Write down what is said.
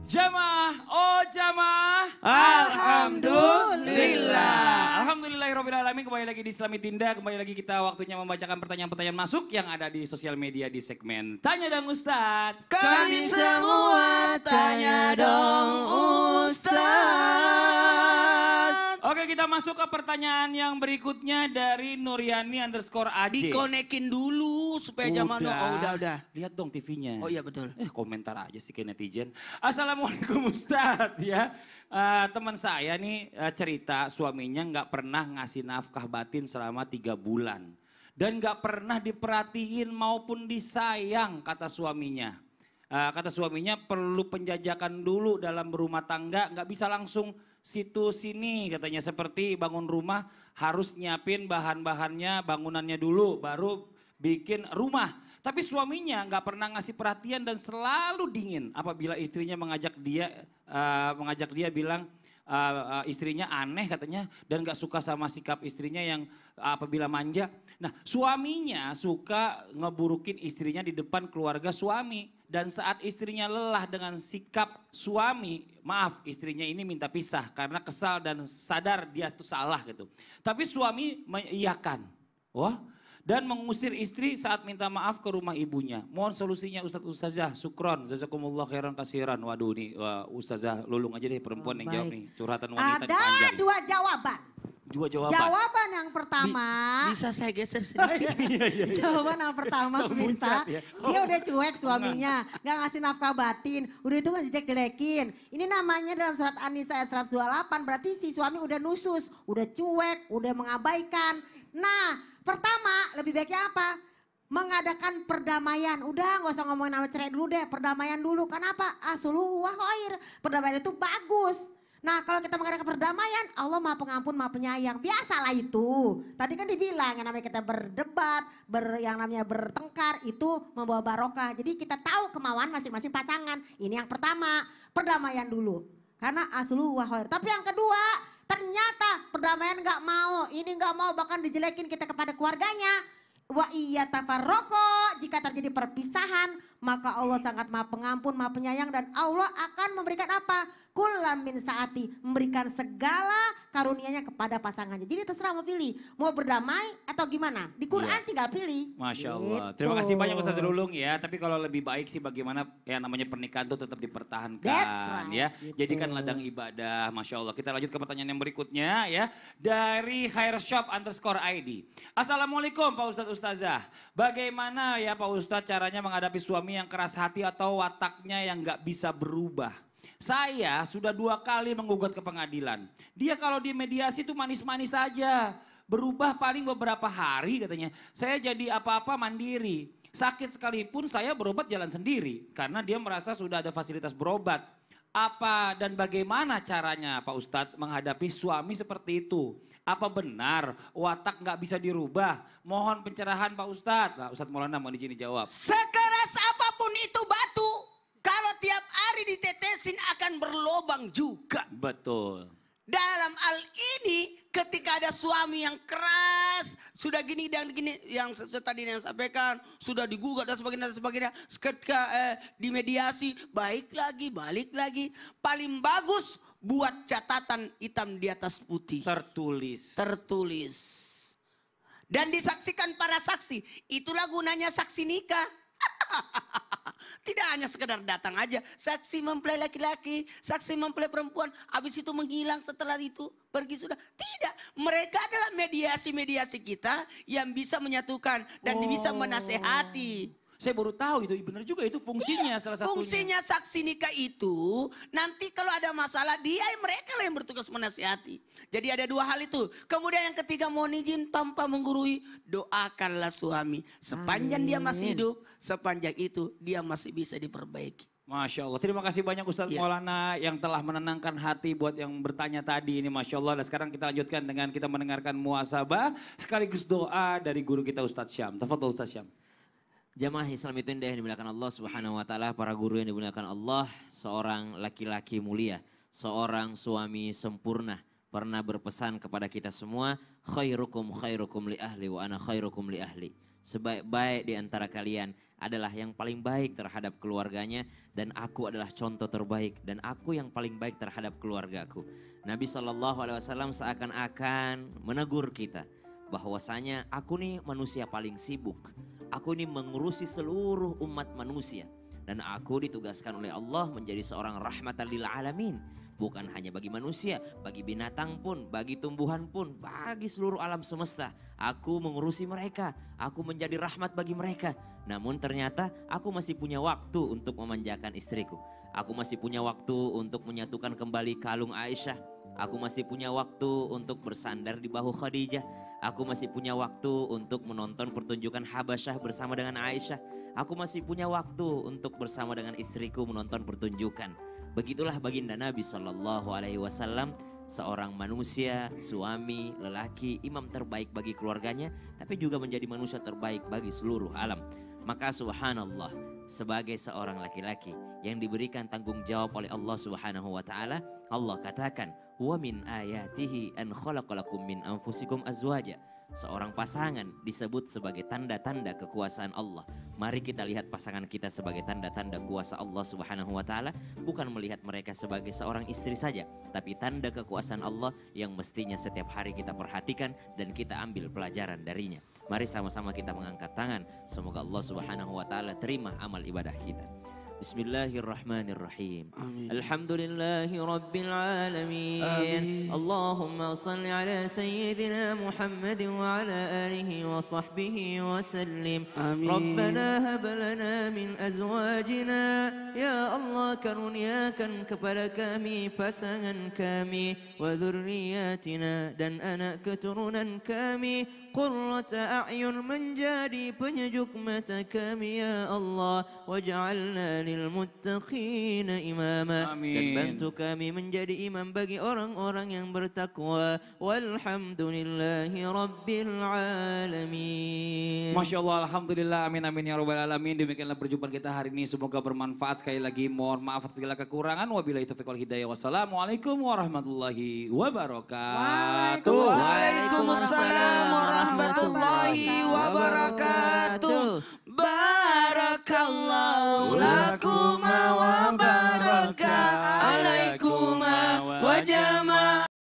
Jamaah, oh jamaah. Alhamdulillah. Alhamdulillahirrahmanirrahim. Kembali lagi di Islami Tinda. Kembali lagi kita waktunya membacakan pertanyaan-pertanyaan masuk yang ada di sosial media di segmen Tanya Dong Ustadz. Kami semua tanya dong Ustaz. Oke, kita masuk ke pertanyaan yang berikutnya dari Nuryani _AJ. Dikonekin dulu supaya zaman udah. Lihat dong TV-nya. Oh iya betul. Komentar aja sih ke netizen. Assalamualaikum Ustadz ya. Teman saya nih cerita suaminya nggak pernah ngasih nafkah batin selama 3 bulan. Dan nggak pernah diperhatiin maupun disayang kata suaminya. Kata suaminya perlu penjajakan dulu dalam berumah tangga, nggak bisa langsung situ sini katanya, seperti bangun rumah harus nyiapin bahan-bahannya, bangunannya dulu baru bikin rumah. Tapi suaminya nggak pernah ngasih perhatian dan selalu dingin apabila istrinya mengajak dia bilang istrinya aneh katanya dan nggak suka sama sikap istrinya yang apabila manja. Nah, suaminya suka ngeburukin istrinya di depan keluarga suami. Dan saat istrinya lelah dengan sikap suami, maaf istrinya ini minta pisah karena kesal dan sadar dia itu salah gitu. Tapi suami mengiyakan. Wah, dan mengusir istri saat minta maaf ke rumah ibunya. Mohon solusinya Ustadz Ustazah, syukron, jazakumullah khairan kasiran. Waduh nih Ustazah Lulung aja deh perempuan yang jawab nih, curhatan wanita Ada panjang. dua jawaban. Dua jawaban. Jawaban yang pertama. Bisa saya geser sedikit? Iya. Jawaban yang pertama pemirsa. Ya. Dia udah cuek suaminya. Gak ngasih nafkah batin. Udah itu ngejek-jelekin. Ini namanya dalam surat An-Nisa ayat 128. Berarti si suami udah nusus. Udah cuek. Udah mengabaikan. Nah pertama lebih baiknya apa? Mengadakan perdamaian. Udah gak usah ngomongin nama cerai dulu deh. Perdamaian dulu. Kenapa? Asluhu wa khair. Perdamaian itu bagus. Nah kalau kita mengadakan perdamaian, Allah maha pengampun, maha penyayang. Biasalah itu. Tadi kan dibilang yang namanya kita berdebat, yang namanya bertengkar itu membawa barokah. Jadi kita tahu kemauan masing-masing pasangan. Ini yang pertama, perdamaian dulu. Karena aslu wa khair. Tapi yang kedua, ternyata perdamaian gak mau. Ini gak mau bahkan dijelekin kita kepada keluarganya. Wa iya tafarroko, jika terjadi perpisahan, maka Allah sangat maha pengampun, maha penyayang dan Allah akan memberikan apa? Kullam min saati, memberikan segala karunia-Nya kepada pasangannya. Jadi terserah mau pilih, mau berdamai atau gimana. Di Quran tinggal pilih. Masya Allah. Gitu. Terima kasih banyak Ustaz Lulung ya. Tapi kalau lebih baik sih bagaimana yang namanya pernikahan itu tetap dipertahankan. That's right. Ya. Gitu. Jadikan ladang ibadah. Masya Allah. Kita lanjut ke pertanyaan yang berikutnya ya. Dari _ID. Assalamualaikum Pak Ustadz Ustazah. Bagaimana ya Pak Ustadz caranya menghadapi suami yang keras hati atau wataknya yang gak bisa berubah? Saya sudah 2 kali menggugat ke pengadilan. Dia kalau di mediasi itu manis-manis saja. Berubah paling beberapa hari katanya. Saya jadi apa-apa mandiri. Sakit sekalipun saya berobat jalan sendiri. Karena dia merasa sudah ada fasilitas berobat. Apa dan bagaimana caranya Pak Ustadz menghadapi suami seperti itu? Apa benar watak nggak bisa dirubah? Mohon pencerahan Pak Ustadz. Nah, Ustadz Maulana mau di sini jawab. Sekeras apapun itu batu, kalau tiap hari ditetesin akan berlobang juga. Betul. Dalam hal ini ketika ada suami yang keras, sudah gini dan gini, yang tadi yang sampaikan, sudah digugat dan sebagainya. Ketika dimediasi, balik lagi. Paling bagus buat catatan hitam di atas putih. Tertulis. Dan disaksikan para saksi. Itulah gunanya saksi nikah. Tidak hanya sekedar datang aja, saksi mempelai laki-laki, saksi mempelai perempuan, habis itu menghilang setelah itu pergi sudah. Tidak, mereka adalah mediasi-mediasi kita yang bisa menyatukan dan bisa menasehati. Saya baru tahu itu, benar juga itu fungsinya salah satunya. Fungsinya saksi nikah itu nanti kalau ada masalah mereka lah yang bertugas menasihati. Jadi ada 2 hal itu. Kemudian yang ketiga mohon izin tanpa menggurui, doakanlah suami. Sepanjang dia masih hidup, sepanjang itu dia masih bisa diperbaiki. Masya Allah. Terima kasih banyak Ustadz Maulana yang telah menenangkan hati buat yang bertanya tadi ini. Masya Allah. Dan sekarang kita lanjutkan dengan kita mendengarkan muhasabah sekaligus doa dari guru kita Ustadz Syam. Tafadhol Ustadz Syam. Jamaah Islam itu indah yang dimuliakan Allah Subhanahu wa taala, para guru yang dimuliakan Allah, seorang laki-laki mulia, seorang suami sempurna, pernah berpesan kepada kita semua, khairukum khairukum li ahli wa ana khairukum li ahli. Sebaik-baik di antara kalian adalah yang paling baik terhadap keluarganya dan aku adalah contoh terbaik dan aku yang paling baik terhadap keluargaku. Nabi SAW seakan-akan menegur kita bahwasanya aku nih manusia paling sibuk. Aku ini mengurusi seluruh umat manusia dan aku ditugaskan oleh Allah menjadi seorang rahmatan lil alamin. Bukan hanya bagi manusia, bagi binatang pun, bagi tumbuhan pun, bagi seluruh alam semesta. Aku mengurusi mereka, aku menjadi rahmat bagi mereka. Namun ternyata aku masih punya waktu untuk memanjakan istriku. Aku masih punya waktu untuk menyatukan kembali kalung Aisyah. Aku masih punya waktu untuk bersandar di bahu Khadijah. Aku masih punya waktu untuk menonton pertunjukan Habasyah bersama dengan Aisyah. Aku masih punya waktu untuk bersama dengan istriku menonton pertunjukan. Begitulah baginda Nabi SAW, seorang manusia, suami, lelaki, imam terbaik bagi keluarganya, tapi juga menjadi manusia terbaik bagi seluruh alam. Maka subhanallah, sebagai seorang laki-laki yang diberikan tanggung jawab oleh Allah SWT, Allah katakan, wa min ayatihi an khalaqalakum min anfusikum azwaja. Seorang pasangan disebut sebagai tanda-tanda kekuasaan Allah. Mari kita lihat pasangan kita sebagai tanda-tanda kuasa Allah Subhanahu wa taala, bukan melihat mereka sebagai seorang istri saja, tapi tanda kekuasaan Allah yang mestinya setiap hari kita perhatikan dan kita ambil pelajaran darinya. Mari sama-sama kita mengangkat tangan, semoga Allah Subhanahu wa taala terima amal ibadah kita. Bismillahirrahmanirrahim. Alhamdulillahi rabbil alamin. Allahumma salli ala sayyidina Muhammad wa ala alihi wa sahbihi wa sallim. Rabbana hab lana min azwajina. Ya Allah, karuniakan kepada kami pasangan kami wa dzurriyyatina dan anak keturunan kami qurrata a'yun, menjadi penyejuk mata kami ya Allah, waj'alna lil muttaqina imama. Dan bantu kami menjadi imam bagi orang-orang yang bertakwa. Walhamdulillahi rabbil alamin. Masya Allah, alhamdulillah, amin amin ya rabbal alamin. Demikianlah perjumpaan kita hari ini, semoga bermanfaat. Sekali lagi mohon maaf atas segala kekurangan. Wabillahi taufiq wal hidayah. Wassalamualaikum warahmatullahi wabarakatuh. Waalaikumsalam warahmatullahi wabarakatuh.